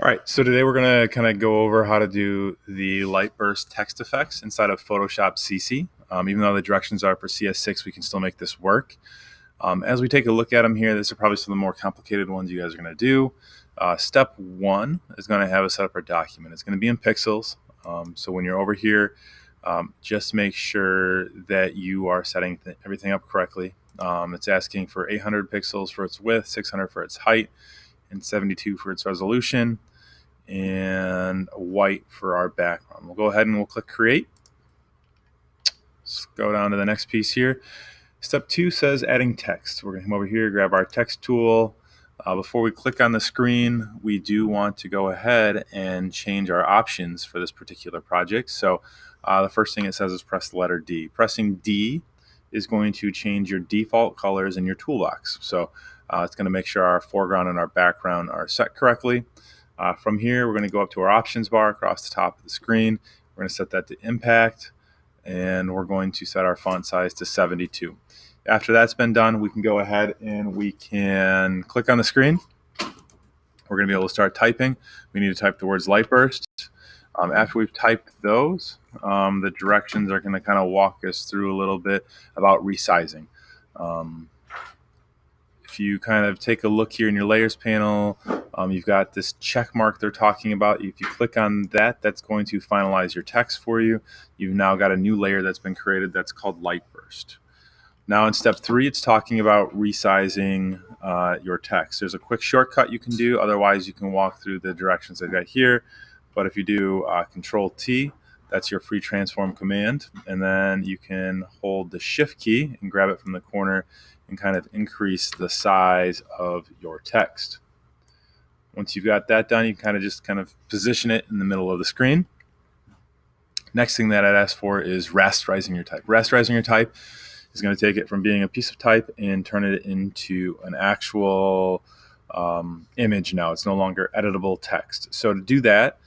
All right, so today we're going to kind of go over how to do the light burst text effects inside of Photoshop CC. Even though the directions are for CS6, we can still make this work. As we take a look at them here, these are probably some of the more complicated ones you guys are going to do. Step one is going to have us set up our document. It's going to be in pixels. So when you're over here, just make sure that you are setting everything up correctly. It's asking for 800 pixels for its width, 600 for its height, and 72 for its resolution, and white for our background. We'll go ahead and we'll click create. Let's go down to the next piece here. Step 2 says adding text. We're going to come over here, grab our text tool. Before we click on the screen, we do want to go ahead and change our options for this particular project. So the first thing it says is press the letter D. Pressing D is going to change your default colors in your toolbox. So it's going to make sure our foreground and our background are set correctly. From here, we're going to go up to our options bar across the top of the screen. We're going to set that to impact, and we're going to set our font size to 72. After that's been done, we can go ahead and we can click on the screen. We're going to be able to start typing. We need to type the words light burst. After we've typed those, the directions are going to kind of walk us through a little bit about resizing. If you kind of take a look here in your layers panel, you've got this check mark they're talking about. If you click on that, that's going to finalize your text for you. You've now got a new layer that's been created that's called light burst. Now in step 3, it's talking about resizing your text. There's a quick shortcut you can do. Otherwise, you can walk through the directions I've got here. But if you do Control T, that's your free transform command. And then you can hold the Shift key and grab it from the corner and kind of increase the size of your text. Once you've got that done, you can just position it in the middle of the screen. Next thing that I'd ask for is rasterizing your type. Rasterizing your type is going to take it from being a piece of type and turn it into an actual image now. It's no longer editable text. So to do that,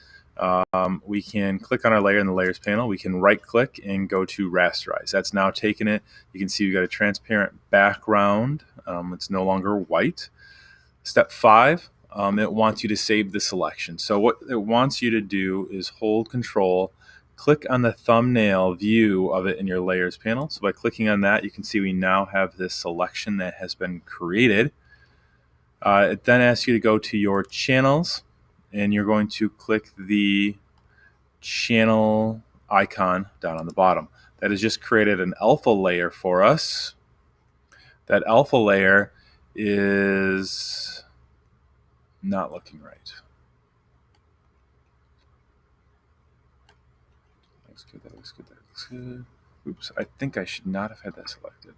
we can click on our layer in the layers panel. We can right click and go to rasterize. That's now taken it. You can see we've got a transparent background. It's no longer white. Step 5, it wants you to save the selection. So what it wants you to do is hold Control, click on the thumbnail view of it in your layers panel. So by clicking on that, you can see we now have this selection that has been created. It then asks you to go to your channels, and you're going to click the channel icon down on the bottom. That has just created an alpha layer for us. That alpha layer is not looking right. That looks good. Oops, I think I should not have had that selected.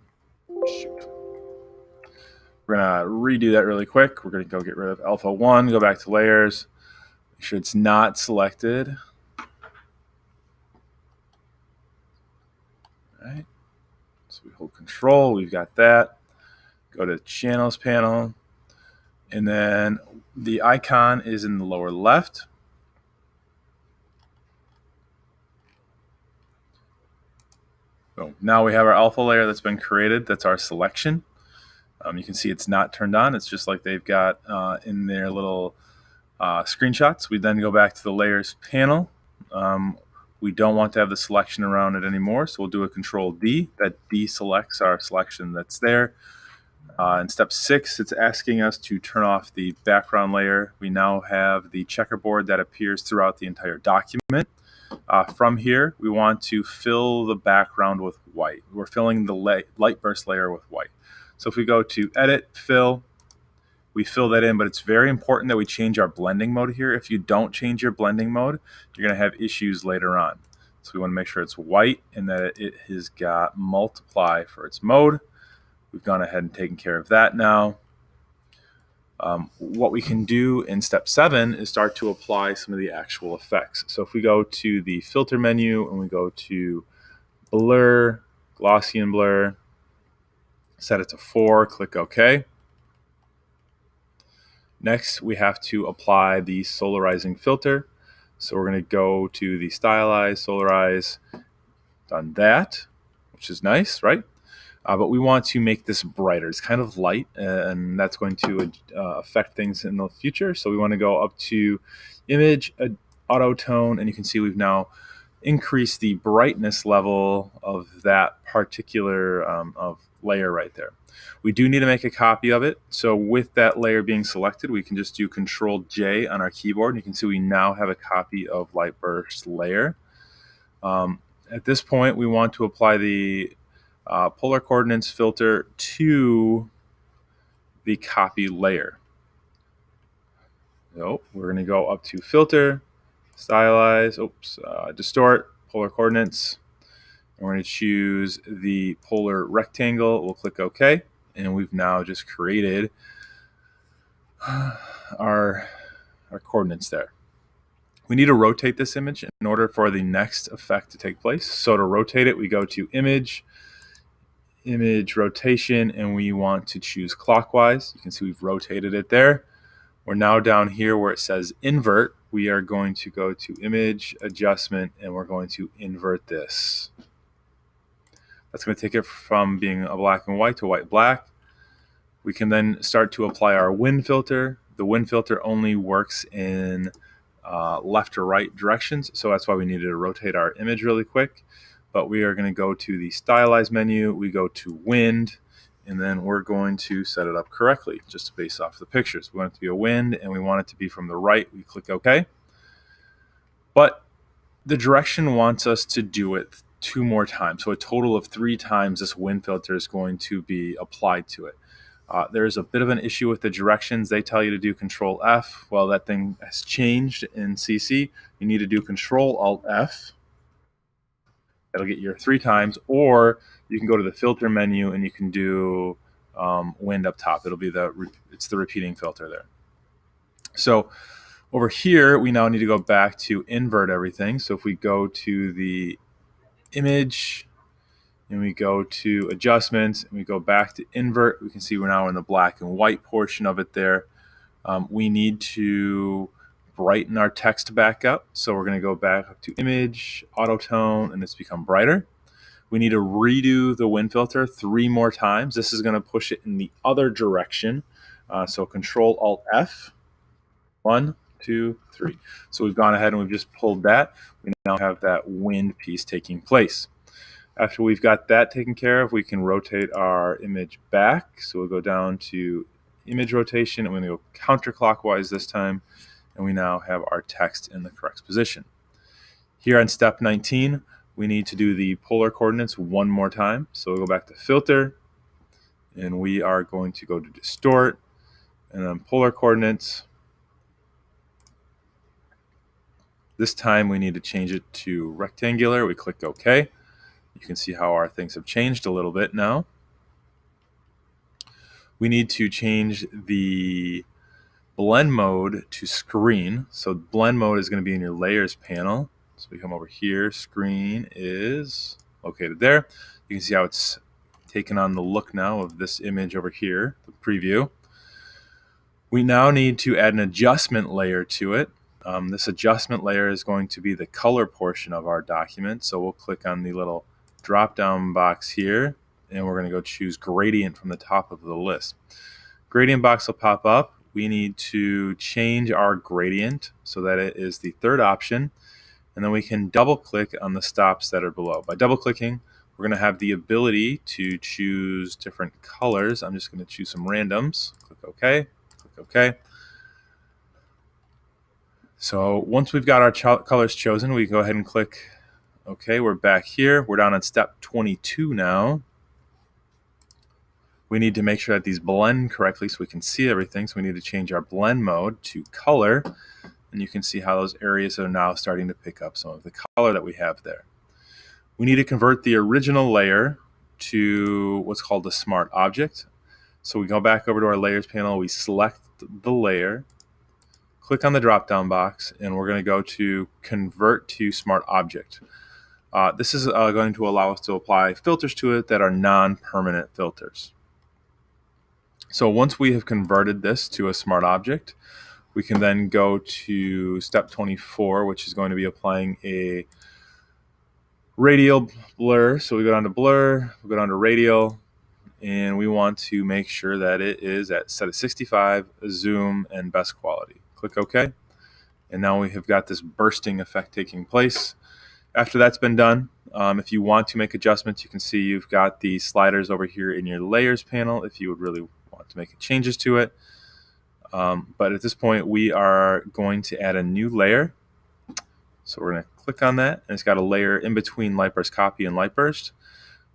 Shoot. We're going to redo that really quick. We're going to go get rid of alpha 1, go back to layers. Make sure it's not selected. All right. So we hold Control, we've got that. Go to Channels panel, and then the icon is in the lower left. So now we have our alpha layer that's been created. That's our selection. You can see it's not turned on. It's just like they've got in their little screenshots. We then go back to the layers panel. We don't want to have the selection around it anymore, so we'll do a Control D. That deselects our selection that's there. In step 6, it's asking us to turn off the background layer. We now have the checkerboard that appears throughout the entire document. From here, we want to fill the background with white. We're filling the light burst layer with white. So if we go to Edit, Fill, we fill that in, but it's very important that we change our blending mode here. If you don't change your blending mode, you're going to have issues later on. So we want to make sure it's white and that it has got multiply for its mode. We've gone ahead and taken care of that now. What we can do in step 7 is start to apply some of the actual effects. So if we go to the filter menu and we go to blur, Gaussian blur, set it to 4, click OK. Next, we have to apply the solarizing filter. So we're going to go to the stylize, solarize, done that, which is nice, right? But we want to make this brighter. It's kind of light, and that's going to affect things in the future. So we want to go up to Image, Auto Tone, and you can see we've now increased the brightness level of that particular of layer right there. We do need to make a copy of it. So with that layer being selected, we can just do Control J on our keyboard. And you can see we now have a copy of Lightburst layer. At this point, we want to apply the polar coordinates filter to the copy layer. So we're going to go up to Filter, Stylize, Distort, Polar Coordinates. We're going to choose the polar rectangle. We'll click OK, and we've now just created our coordinates there. We need to rotate this image in order for the next effect to take place. So to rotate it, we go to Image, Image Rotation, and we want to choose clockwise. You can see we've rotated it there. We're now down here where it says Invert. We are going to go to Image, Adjustment, and we're going to invert this. That's going to take it from being a black and white to white-black. We can then start to apply our wind filter. The wind filter only works in left or right directions, so that's why we needed to rotate our image really quick. But we are going to go to the Stylize menu, we go to Wind, and then we're going to set it up correctly, just based off the pictures. We want it to be a wind, and we want it to be from the right. We click OK. But the direction wants us to do it 2 more times. So a total of 3 times this wind filter is going to be applied to it. There's a bit of an issue with the directions. They tell you to do Control F. Well, that thing has changed in CC. You need to do Control Alt F. That'll get you 3 times. Or you can go to the filter menu and you can do wind up top. It'll be it's the repeating filter there. So over here, we now need to go back to invert everything. So if we go to the image and we go to adjustments and we go back to invert, we can see we're now in the black and white portion of it there. We need to brighten our text back up. So we're going to go back up to image, auto tone, and it's become brighter. We need to redo the wind filter 3 more times. This is going to push it in the other direction. So Control Alt F, 1, 2, 3. So we've gone ahead and we've just pulled that. We now have that wind piece taking place. After we've got that taken care of, we can rotate our image back. So we'll go down to image rotation, and we're going to go counterclockwise this time, and we now have our text in the correct position. Here on step 19, we need to do the polar coordinates 1 more time. So we'll go back to Filter, and we are going to go to Distort, and then polar coordinates. This time we need to change it to rectangular. We click OK. You can see how our things have changed a little bit now. We need to change the blend mode to screen. So blend mode is going to be in your layers panel. So we come over here, screen is located there. You can see how it's taken on the look now of this image over here, the preview. We now need to add an adjustment layer to it. This adjustment layer is going to be the color portion of our document. So we'll click on the little drop-down box here, and we're going to go choose gradient from the top of the list. Gradient box will pop up. We need to change our gradient so that it is the 3rd option, and then we can double-click on the stops that are below. By double-clicking, we're going to have the ability to choose different colors. I'm just going to choose some randoms. Click OK. Click OK. So once we've got our colors chosen, we go ahead and click OK. We're back here. We're down on step 22 now. We need to make sure that these blend correctly so we can see everything. So we need to change our blend mode to color. And you can see how those areas are now starting to pick up some of the color that we have there. We need to convert the original layer to what's called a smart object. So we go back over to our layers panel. We select the layer, click on the drop-down box, and we're going to go to convert to smart object. This is going to allow us to apply filters to it that are non-permanent filters. So once we have converted this to a smart object, we can then go to step 24, which is going to be applying a radial blur. So we go down to blur, we go down to radial, and we want to make sure that it is set at 65, zoom, and best quality. Click OK. And now we have got this bursting effect taking place. After that's been done, if you want to make adjustments, you can see you've got the sliders over here in your layers panel if you would really want to make changes to it. But at this point, we are going to add a new layer. So we're going to click on that, and it's got a layer in between Lightburst Copy and Lightburst.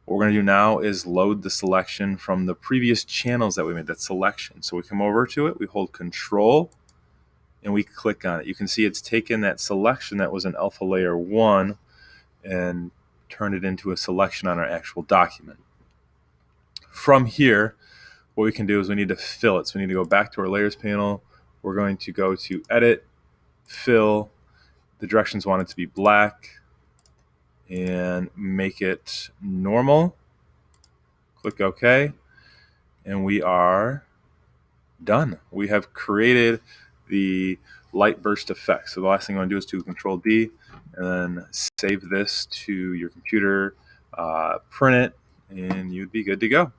What we're going to do now is load the selection from the previous channels that we made, that selection. So we come over to it, we hold Control, and we click on it. You can see it's taken that selection that was in Alpha Layer 1 and turned it into a selection on our actual document. From here, what we can do is we need to fill it. So we need to go back to our Layers panel. We're going to go to Edit, Fill. The directions want it to be black, and make it normal. Click OK, and we are done. We have created the light burst effect. So the last thing I want to do is do Control D and then save this to your computer, print it, and you'd be good to go.